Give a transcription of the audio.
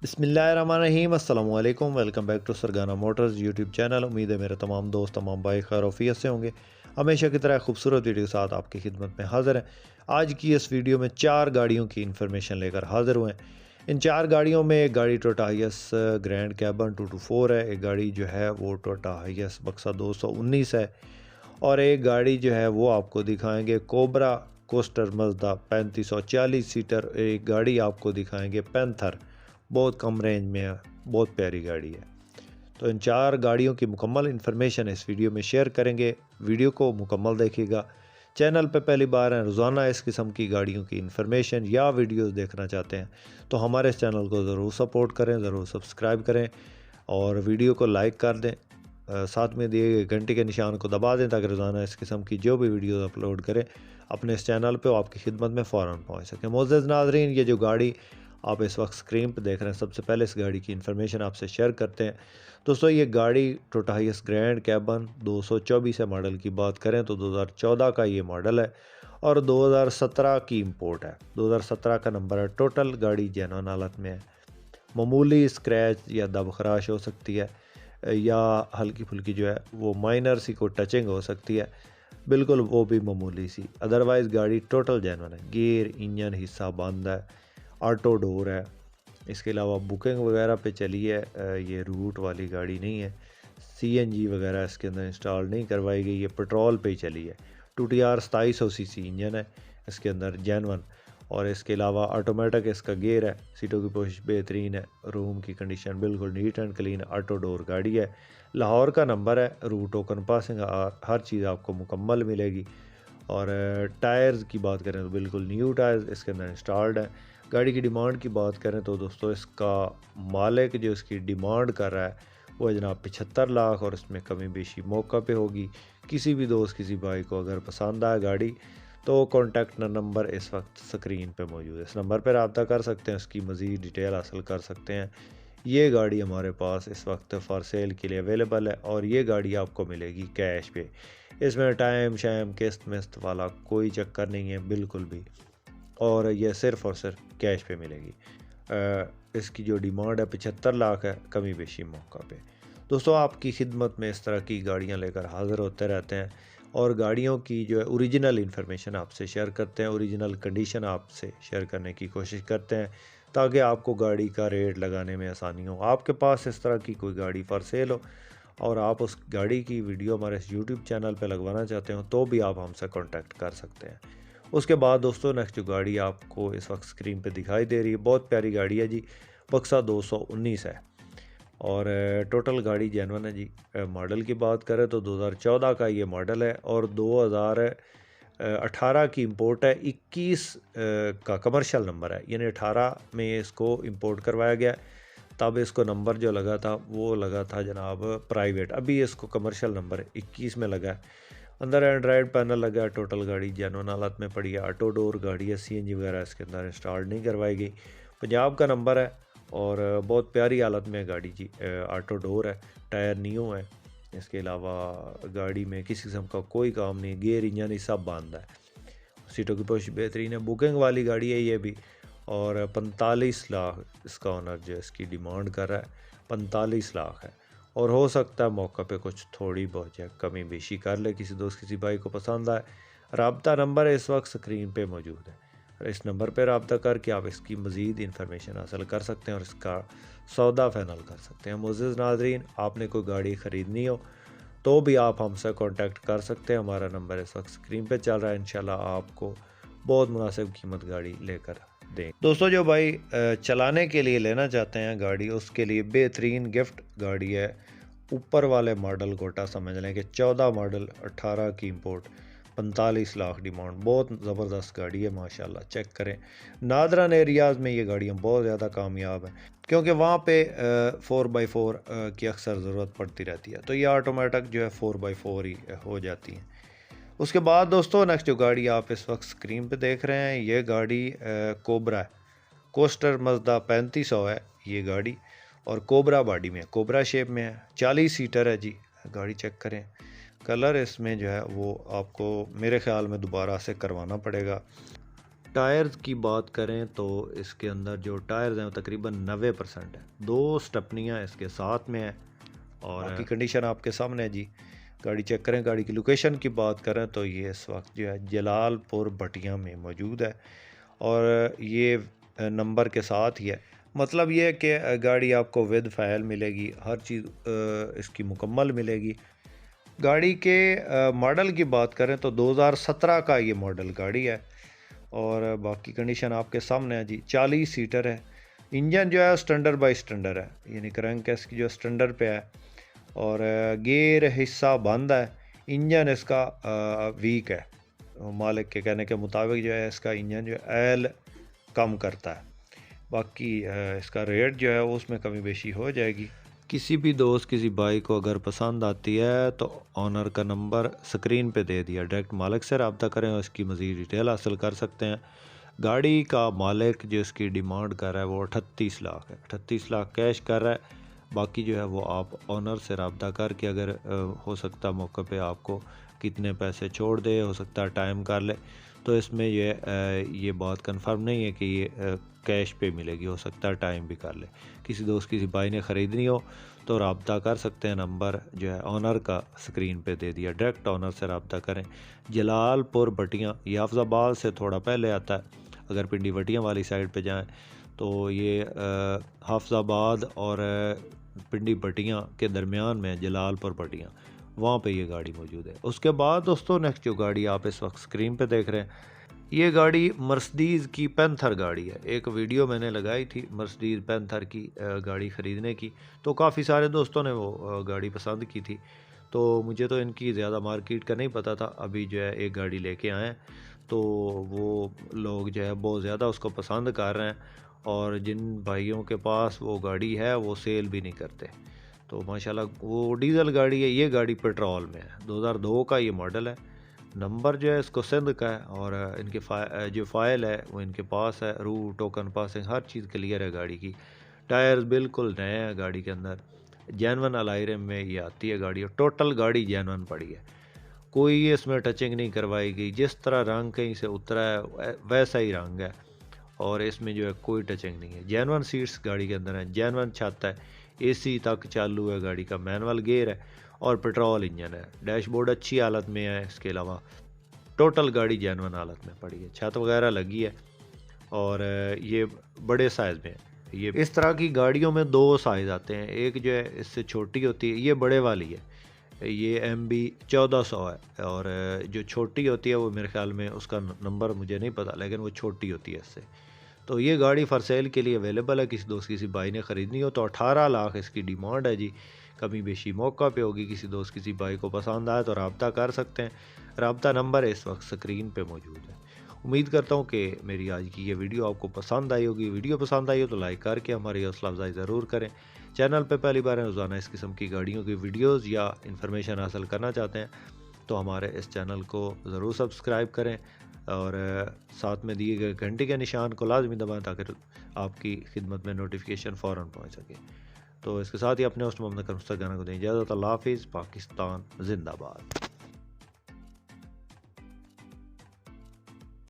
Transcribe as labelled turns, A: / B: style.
A: बिस्मिल्लाहिर्रहमानिर्रहीम अस्सलामु अलैकुम। Welcome back to Sargana motors YouTube channel. उम्मीद है मेरे तमाम दोस्त तमाम भाई खैर वफियत से होंगे। हमेशा की तरह खूबसूरत वीडियो के साथ आपकी खिदमत में हाज़िर है। आज की इस वीडियो में 4 गाड़ियों की इन्फॉर्मेशन लेकर हाज़िर हुए हैं। इन 4 गाड़ियों में एक गाड़ी टोयोटा हाइएस ग्रैंड कैबन 224 है, एक गाड़ी जो है वो टोयोटा हाइएस बक्सा 219 है, और एक गाड़ी जो है वो आपको दिखाएंगे कोबरा कोस्टर मज़दा 3540 सीटर। एक गाड़ी आपको दिखाएंगे पैंथर, बहुत कम रेंज में है, बहुत प्यारी गाड़ी है। तो इन 4 गाड़ियों की मुकम्मल इन्फॉर्मेशन इस वीडियो में शेयर करेंगे। वीडियो को मुकम्मल देखिएगा। चैनल पे पहली बार हैं, रोज़ाना इस किस्म की गाड़ियों की इन्फॉर्मेशन या वीडियोस देखना चाहते हैं तो हमारे इस चैनल को ज़रूर सपोर्ट करें, ज़रूर सब्सक्राइब करें और वीडियो को लाइक कर दें। साथ में दिए गए घंटे के निशान को दबा दें ताकि रोज़ाना इस किस्म की जो भी वीडियोस अपलोड करें अपने इस चैनल पे वो आपकी खिदमत में फ़ौरन पहुंच सकें। मोअज़्ज़ज़ नाज़रीन, ये जो गाड़ी आप इस वक्त स्क्रीन पर देख रहे हैं, सबसे पहले इस गाड़ी की इन्फॉर्मेशन आपसे शेयर करते हैं। दोस्तों, ये गाड़ी टोयोटा हाइएस ग्रैंड कैबन 224 है। मॉडल की बात करें तो 2014 का ये मॉडल है और 2017 की इंपोर्ट है। 2017 का नंबर है। टोटल गाड़ी जेन्युइन हालत में है। मामूली स्क्रैच या दबखराश हो सकती है या हल्की फुल्की जो है वो माइनर सी को टचिंग हो सकती है, बिल्कुल वो भी मामूली सी। अदरवाइज़ गाड़ी टोटल जेन्युइन है। गियर इंजन हिस्सा बंद है, ऑटो डोर है। इसके अलावा बुकिंग वगैरह पे चली है। ये रूट वाली गाड़ी नहीं है। सीएनजी वगैरह इसके अंदर इंस्टॉल नहीं करवाई गई, ये पेट्रोल पे ही चली है। 2TR 2700 सीसी इंजन है इसके अंदर जेन्युइन। और इसके अलावा ऑटोमेटिक इसका गियर है। सीटों की पोजिश बेहतरीन है। रूम की कंडीशन बिल्कुल neat and clean. Auto door गाड़ी है। लाहौर का नंबर है। रूट टोकन पासिंग हर चीज़ आपको मुकम्मल मिलेगी। और टायर्स की बात करें तो बिल्कुल न्यू टायर्स इसके अंदर इंस्टॉल्ड है। गाड़ी की डिमांड की बात करें तो दोस्तों, इसका मालिक जो इसकी डिमांड कर रहा है वो है जनाब 75 लाख, और इसमें कमी बेशी मौका पे होगी। किसी भी दोस्त किसी भाई को अगर पसंद आए गाड़ी तो कॉन्टैक्ट नंबर इस वक्त स्क्रीन पे मौजूद है। इस नंबर पर रब्ता कर सकते हैं, उसकी मज़ीद डिटेल हासिल कर सकते हैं। ये गाड़ी हमारे पास इस वक्त फॉर सेल के लिए अवेलेबल है और ये गाड़ी आपको मिलेगी कैश पे। इसमें टाइम शाइम किस्त मिस्त वाला कोई चक्कर नहीं है बिल्कुल भी, और ये सिर्फ़ और सिर्फ कैश पे मिलेगी। इसकी जो डिमांड है 75 लाख है, कमी बेशी मौका पे। दोस्तों, आपकी खिदमत में इस तरह की गाड़ियाँ लेकर हाज़िर होते रहते हैं और गाड़ियों की जो है ओरिजिनल इन्फॉर्मेशन आपसे शेयर करते हैं, ओरिजिनल कंडीशन आपसे शेयर करने की कोशिश करते हैं ताकि आपको गाड़ी का रेट लगाने में आसानी हो। आपके पास इस तरह की कोई गाड़ी फॉर सेल हो और आप उस गाड़ी की वीडियो हमारे यूट्यूब चैनल पर लगवाना चाहते हो तो भी आप हमसे कॉन्टैक्ट कर सकते हैं। उसके बाद दोस्तों, नेक्स्ट जो गाड़ी आपको इस वक्त स्क्रीन पे दिखाई दे रही है, बहुत प्यारी गाड़ी है जी, बक्सा 219 है और टोटल गाड़ी जेन्युइन है जी। मॉडल की बात करें तो 2014 का ये मॉडल है और 2018 की इंपोर्ट है। 21 का कमर्शियल नंबर है, यानी 18 में इसको इंपोर्ट करवाया गया। तब इसको नंबर जो लगा था वो लगा था जनाब प्राइवेट। अभी इसको कमर्शियल नंबर 21 में लगा है। अंदर एंड्रॉयड पैनल लगा है। टोटल गाड़ी जेन्युइन हालत में पड़ी है। ऑटो डोर गाड़ी है। सीएनजी वगैरह इसके अंदर इंस्टॉल नहीं करवाई गई। पंजाब का नंबर है और बहुत प्यारी हालत में गाड़ी जी। ऑटो डोर है। टायर न्यू है। इसके अलावा गाड़ी में किसी किस्म का कोई काम नहीं। गियर इंजन ही सब बंद है। सीटों की पोजिशन बेहतरीन है। बुकिंग वाली गाड़ी है ये भी, और 45 लाख इसका ऑनर जो इसकी डिमांड कर रहा है, 45 लाख है। और हो सकता है मौका पे कुछ थोड़ी बहुत जो कमी बेशी कर ले, किसी दोस्त किसी भाई को पसंद आए। राब्ता नंबर इस वक्त स्क्रीन पे मौजूद है। इस नंबर पर रब्ता करके आप इसकी मज़ीद इन्फॉर्मेशन हासिल कर सकते हैं और इसका सौदा फाइनल कर सकते हैं। मुअज़्ज़ज़ नाज़रीन, आपने कोई गाड़ी ख़रीदनी हो तो भी आप हमसे कांटेक्ट कर सकते हैं। हमारा नंबर इस वक्त स्क्रीन पे चल रहा है। इंशाल्लाह आपको बहुत मुनासिब कीमत गाड़ी लेकर दें। दोस्तों, जो भाई चलाने के लिए लेना चाहते हैं गाड़ी, उसके लिए बेहतरीन गिफ्ट गाड़ी है। ऊपर वाले मॉडल कोटा समझ लें कि 14 मॉडल 18 की इंपोर्ट, 45 लाख डिमांड। बहुत ज़बरदस्त गाड़ी है माशाल्लाह। चेक करें, नादरन एरियाज़ में ये गाड़ियाँ बहुत ज़्यादा कामयाब हैं क्योंकि वहाँ पे 4x4 की अक्सर ज़रूरत पड़ती रहती है, तो ये ऑटोमेटिक जो है 4x4 ही हो जाती हैं। उसके बाद दोस्तों, नेक्स्ट जो गाड़ी आप इस वक्त स्क्रीन पे देख रहे हैं, ये गाड़ी कोबरा है। कोस्टर मज़दा 3500 है ये गाड़ी, और कोबरा बॉडी में, कोबरा शेप में है। 40 सीटर है जी। गाड़ी चेक करें। कलर इसमें जो है वो आपको मेरे ख्याल में दोबारा से करवाना पड़ेगा। टायर्स की बात करें तो इसके अंदर जो टायर्स हैं वो तकरीबन 90% है। 2 स्टेपनियाँ इसके साथ में है और बाकी कंडीशन आपके सामने है जी। गाड़ी चेक करें। गाड़ी की लोकेशन की बात करें तो ये इस वक्त जो है जलालपुर भटिया में मौजूद है और ये नंबर के साथ ही है। मतलब ये है कि गाड़ी आपको विद फाइल मिलेगी, हर चीज़ इसकी मुकम्मल मिलेगी। गाड़ी के मॉडल की बात करें तो 2017 का ये मॉडल गाड़ी है और बाकी कंडीशन आपके सामने है जी। 40 सीटर है। इंजन जो है स्टैंडर्ड बाई स्टैंडर्ड है, यानी क्रैंक इसकी जो स्टैंडर्ड पे है और गियर हिस्सा बंद है। इंजन इसका वीक है, मालिक के कहने के मुताबिक जो है इसका इंजन जो एल कम करता है। बाकी इसका रेट जो है उसमें कमी बेशी हो जाएगी। किसी भी दोस्त किसी बाइक को अगर पसंद आती है तो ऑनर का नंबर स्क्रीन पे दे दिया, डायरेक्ट मालिक से रब्ता करें और इसकी मज़ीद डिटेल हासिल कर सकते हैं। गाड़ी का मालिक जो इसकी डिमांड कर रहा है वो 38 लाख है, 38 लाख कैश कर रहा है। बाकी जो है वो आप ऑनर से रब्ता करके अगर हो सकता मौके पे आपको कितने पैसे छोड़ दे, हो सकता है टाइम कर ले, तो इसमें ये बात कंफर्म नहीं है कि ये कैश पे मिलेगी, हो सकता है टाइम भी कर ले। किसी दोस्त किसी भाई ने ख़रीदनी हो तो रब्ता कर सकते हैं, नंबर जो है ऑनर का स्क्रीन पे दे दिया, डायरेक्ट ऑनर से रब्ता करें। जलालपुर भटिया ये हाफजाबाद से थोड़ा पहले आता है। अगर पिंडी भटिया वाली साइड पे जाएं तो ये हाफजाबाद और पिंडी भटिया के दरमियान में जलालपुर भटिया, वहाँ पे ये गाड़ी मौजूद है। उसके बाद दोस्तों नेक्स्ट जो गाड़ी आप इस वक्त स्क्रीन पे देख रहे हैं, ये गाड़ी मर्सिडीज़ की पैंथर गाड़ी है। एक वीडियो मैंने लगाई थी मर्सिडीज़ पैंथर की गाड़ी ख़रीदने की, तो काफ़ी सारे दोस्तों ने वो गाड़ी पसंद की थी। तो मुझे तो इनकी ज़्यादा मार्केट का नहीं पता था। अभी जो है एक गाड़ी लेके आए हैं तो वो लोग जो है बहुत ज़्यादा उसको पसंद कर रहे हैं और जिन भाइयों के पास वो गाड़ी है वो सेल भी नहीं करते। तो माशाल्लाह वो डीज़ल गाड़ी है, ये गाड़ी पेट्रोल में है। 2002 का ये मॉडल है। नंबर जो है इसको सिंध का है और इनके जो फ़ाइल है वो इनके पास है। रूट टोकन पासिंग हर चीज़ क्लियर है गाड़ी की। टायर्स बिल्कुल नए हैं गाड़ी के अंदर। जेनवन अलायरम में ये आती है गाड़ी और टोटल गाड़ी जेनवन पड़ी है, कोई इसमें टचिंग नहीं करवाई गई। जिस तरह रंग कहीं से उतरा है वैसा ही रंग है और इसमें जो है कोई टचिंग नहीं है। जेनवन सीट्स गाड़ी के अंदर है, जेनवन छत है, एसी तक चालू है गाड़ी का, मैनुअल गियर है और पेट्रोल इंजन है। डैशबोर्ड अच्छी हालत में है। इसके अलावा टोटल गाड़ी जेनवन हालत में पड़ी है, छत वगैरह लगी है और ये बड़े साइज़ में है। ये इस तरह की गाड़ियों में 2 साइज़ आते हैं, एक जो है इससे छोटी होती है, ये बड़े वाली है, ये MB 1400 है और जो छोटी होती है वो मेरे ख्याल में उसका नंबर मुझे नहीं पता, लेकिन वो छोटी होती है इससे। तो ये गाड़ी फॉर सेल के लिए अवेलेबल है। किसी दोस्त किसी भाई ने ख़रीदनी हो तो 18 लाख इसकी डिमांड है जी। कमी बेशी मौका पे होगी। किसी दोस्त किसी भाई को पसंद आए तो रब्ता कर सकते हैं। रब्ता नंबर इस वक्त स्क्रीन पे मौजूद है। उम्मीद करता हूँ कि मेरी आज की ये वीडियो आपको पसंद आई होगी। वीडियो पसंद आई हो तो लाइक करके हमारी हौसला अफजाई ज़रूर करें। चैनल पे पहली बार रोज़ाना इस किस्म की गाड़ियों की वीडियोज़ या इन्फॉर्मेशन हासिल करना चाहते हैं तो हमारे इस चैनल को ज़रूर सब्सक्राइब करें और साथ में दिए गए घंटे के निशान को लाजमी दबाएं ताकि आपकी खिदमत में नोटिफिकेशन फ़ौरन पहुंच सके। तो इसके साथ ही अपने होस्ट मोहम्मद करम सरगाना को दें इजाज़त। अल्लाह हाफ़िज़। पाकिस्तान जिंदाबाद।